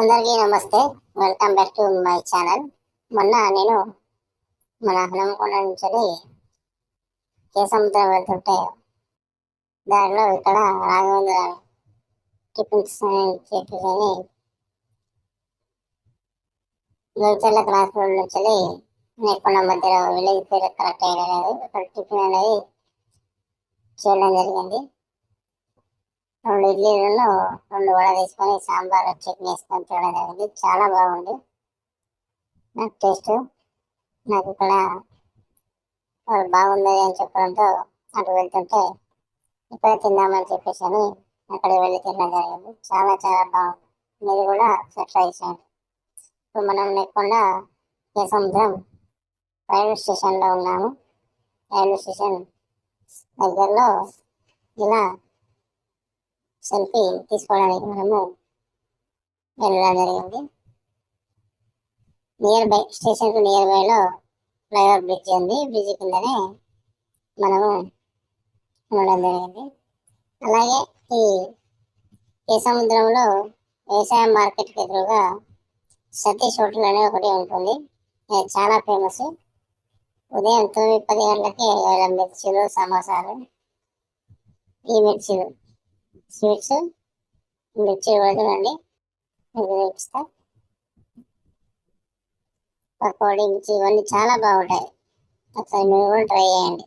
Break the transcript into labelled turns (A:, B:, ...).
A: అందరికీ నమస్తే. Welcome back to my channel. మొన్న నేను మన హనుమకొండ నుంచి కేసముద్రం వెళ్తుంటే దారిలో ఇక్కడ రాఘవేంద్ర టిఫిన్స్ చెప్పేసి గౌచర్ల క్రాస్ రోడ్ నుంచి నేర్కొండ మధ్యలో విలేజ్ పేరు కరెక్ట్ అయ్యలేదు. ఇక్కడ టిఫిన్ అనేది చేయడం జరిగింది. 2 ఇడ్లీలలో 2 వడ తీసుకొని సాంబార్ చట్నీ వేసుకొని తినడం జరిగింది. చాలా బాగుంది నాకు టేస్ట్. నాకు ఇక్కడ వాళ్ళు బాగుంది అని చెప్పడంతో అటు వెళ్తుంటే ఇక్కడ తిందామని చెప్పేసి అని అక్కడ వెళ్ళి తినడం జరిగింది. చాలా చాలా బాగుంది. మీరు కూడా ట్రై చేయండి. ఇప్పుడు మనం లేకుండా కేసముద్రం రైల్వే స్టేషన్లో ఉన్నాము. రైల్వే స్టేషన్ దగ్గరలో ఇలా సెల్ఫీ తీసుకోవడానికి మనము వెళ్ళడం జరిగింది. స్టేషన్కు నియర్ బైలో ఫ్లైఓవర్ బ్రిడ్జ్ ఉంది. బ్రిడ్జ్ కిందనే మనము ఉండడం జరిగింది. అలాగే ఈ కేసముద్రంలో వ్యవసాయ మార్కెట్కి ఎదురుగా సతీష్ హోటల్ అనేది ఒకటి ఉంటుంది. అది చాలా ఫేమస్. ఉదయం 9-10 గంటలకి మిర్చీలు, సమోసాలు, ఈ మిర్చీలు స్వీట్స్, మిర్చి వదలండి చూపిస్తా. పకోడీ, మిర్చి ఇవన్నీ చాలా బాగుంటాయి. ఒకసారి మీరు కూడా ట్రై చేయండి.